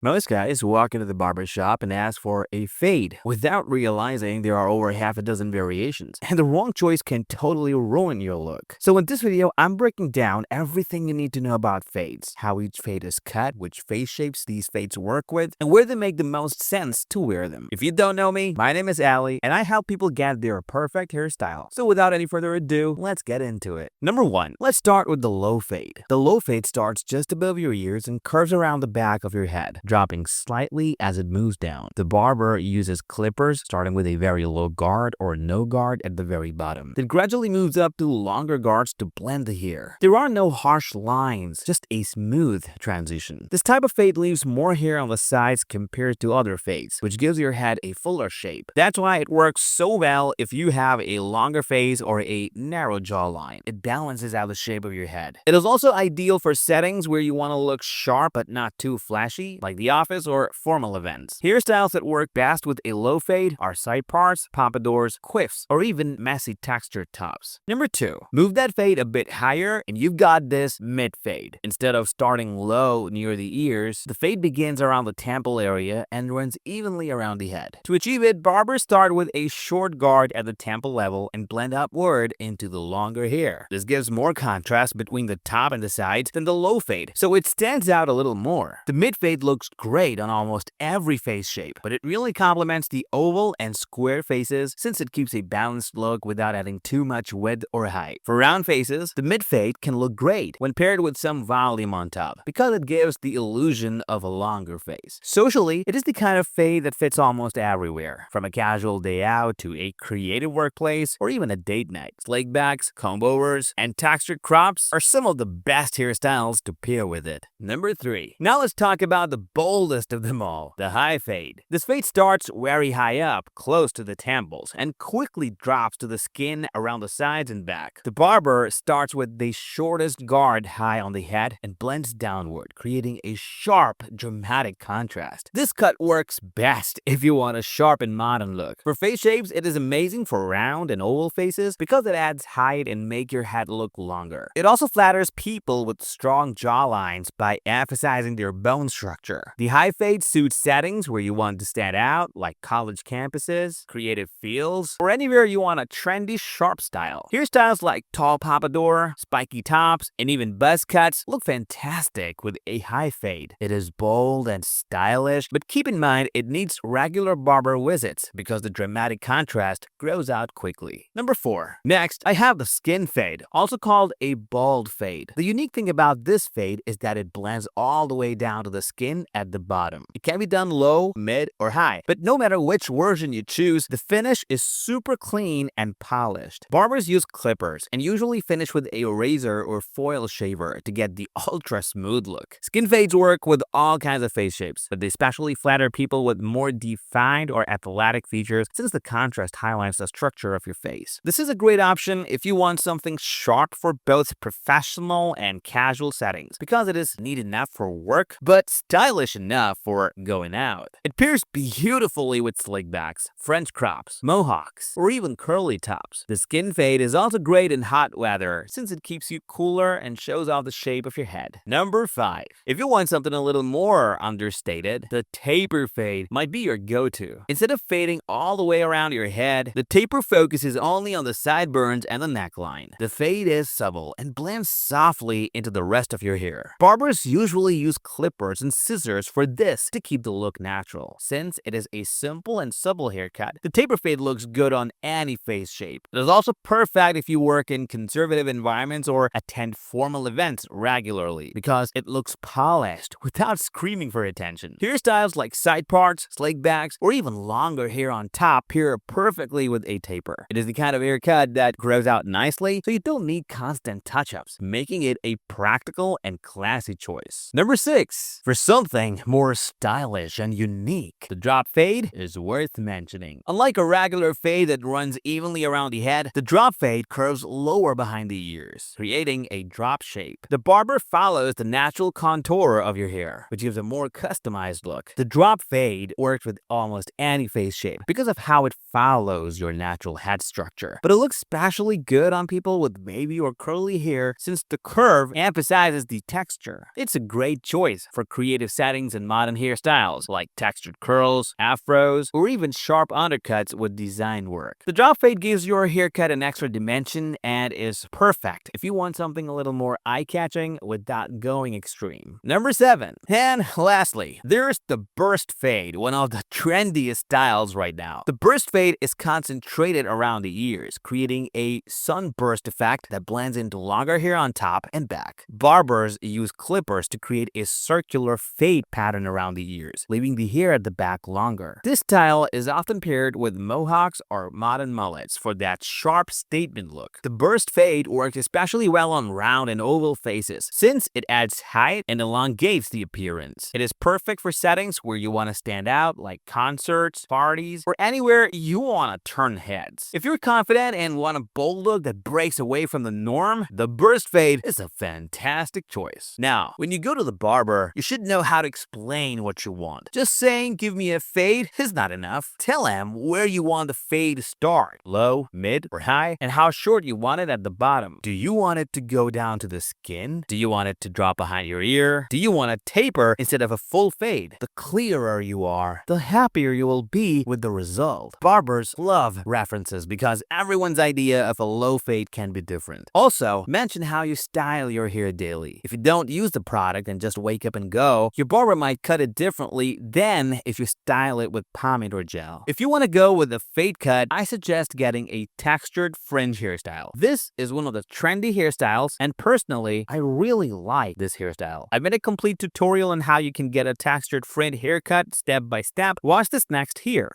Most guys walk into the barber shop and ask for a fade without realizing there are over half a dozen variations, and the wrong choice can totally ruin your look. So in this video, I'm breaking down everything you need to know about fades, how each fade is cut, which face shapes these fades work with, and where they make the most sense to wear them. If you don't know me, my name is Ali, and I help people get their perfect hairstyle. So without any further ado, let's get into it. Number 1, let's start with the low fade. The low fade starts just above your ears and curves around the back of your head, dropping slightly as it moves down. The barber uses clippers starting with a very low guard or no guard at the very bottom. It gradually moves up to longer guards to blend the hair. There are no harsh lines, just a smooth transition. This type of fade leaves more hair on the sides compared to other fades, which gives your head a fuller shape. That's why it works so well if you have a longer face or a narrow jawline. It balances out the shape of your head. It is also ideal for settings where you want to look sharp but not too flashy, like the office or formal events. Hairstyles that work best with a low fade are side parts, pompadours, quiffs, or even messy textured tops. Number 2, move that fade a bit higher and you've got this mid fade. Instead of starting low near the ears, the fade begins around the temple area and runs evenly around the head. To achieve it, barbers start with a short guard at the temple level and blend upward into the longer hair. This gives more contrast between the top and the sides than the low fade, so it stands out a little more. The mid fade looks great on almost every face shape, but it really complements the oval and square faces since it keeps a balanced look without adding too much width or height. For round faces, the mid fade can look great when paired with some volume on top because it gives the illusion of a longer face. Socially, it is the kind of fade that fits almost everywhere, from a casual day out to a creative workplace or even a date night. Slick backs, comb overs, and textured crops are some of the best hairstyles to pair with it. Number 3. Now let's talk about the boldest of them all, the high fade. This fade starts very high up, close to the temples, and quickly drops to the skin around the sides and back. The barber starts with the shortest guard high on the head and blends downward, creating a sharp, dramatic contrast. This cut works best if you want a sharp and modern look. For face shapes, it is amazing for round and oval faces because it adds height and makes your head look longer. It also flatters people with strong jawlines by emphasizing their bone structure. The high fade suits settings where you want to stand out, like college campuses, creative fields, or anywhere you want a trendy, sharp style. Hairstyles like tall pompadour, spiky tops, and even buzz cuts look fantastic with a high fade. It is bold and stylish, but keep in mind it needs regular barber visits because the dramatic contrast grows out quickly. Number 4. Next, I have the skin fade, also called a bald fade. The unique thing about this fade is that it blends all the way down to the skin at the bottom. It can be done low, mid, or high, but no matter which version you choose, the finish is super clean and polished. Barbers use clippers and usually finish with a razor or foil shaver to get the ultra smooth look. Skin fades work with all kinds of face shapes, but they especially flatter people with more defined or athletic features since the contrast highlights the structure of your face. This is a great option if you want something sharp for both professional and casual settings because it is neat enough for work but stylish enough for going out. It pairs beautifully with slick backs, French crops, mohawks, or even curly tops. The skin fade is also great in hot weather since it keeps you cooler and shows off the shape of your head. Number 5. If you want something a little more understated, the taper fade might be your go-to. Instead of fading all the way around your head, the taper focuses only on the sideburns and the neckline. The fade is supple and blends softly into the rest of your hair. Barbers usually use clippers and scissors for this to keep the look natural. Since it is a simple and supple haircut, the taper fade looks good on any face shape. It is also perfect if you work in conservative environments or attend formal events regularly because it looks polished without screaming for attention. Hairstyles like side parts, slick backs, or even longer hair on top pair perfectly with a taper. It is the kind of haircut that grows out nicely, so you don't need constant touch-ups, making it a practical and classy choice. Number 6. For something more stylish and unique, the drop fade is worth mentioning. Unlike a regular fade that runs evenly around the head, the drop fade curves lower behind the ears, creating a drop shape. The barber follows the natural contour of your hair, which gives a more customized look. The drop fade works with almost any face shape because of how it follows your natural head structure, but it looks especially good on people with wavy or curly hair since the curve emphasizes the texture. It's a great choice for creative settings settings and modern hairstyles like textured curls, afros, or even sharp undercuts with design work. The drop fade gives your haircut an extra dimension and is perfect if you want something a little more eye-catching without going extreme. Number 7. And lastly, there's the burst fade, one of the trendiest styles right now. The burst fade is concentrated around the ears, creating a sunburst effect that blends into longer hair on top and back. Barbers use clippers to create a circular fade pattern around the ears, leaving the hair at the back longer. This style is often paired with mohawks or modern mullets for that sharp statement look. The burst fade works especially well on round and oval faces since it adds height and elongates the appearance. It is perfect for settings where you want to stand out, like concerts, parties, or anywhere you want to turn heads. If you're confident and want a bold look that breaks away from the norm, the burst fade is a fantastic choice. Now, when you go to the barber, you should know how to explain what you want. Just saying give me a fade is not enough. Tell him where you want the fade to start, low, mid, or high, and how short you want it at the bottom. Do you want it to go down to the skin? Do you want it to drop behind your ear? Do you want a taper instead of a full fade? The clearer you are, the happier you will be with the result. Barbers love references because everyone's idea of a low fade can be different. Also, mention how you style your hair daily. If you don't use the product and just wake up and go, your barber might cut it differently than if you style it with pomade or gel. If you want to go with a fade cut, I suggest getting a textured fringe hairstyle. This is one of the trendy hairstyles, and personally, I really like this hairstyle. I made a complete tutorial on how you can get a textured fringe haircut step by step. Watch this next here.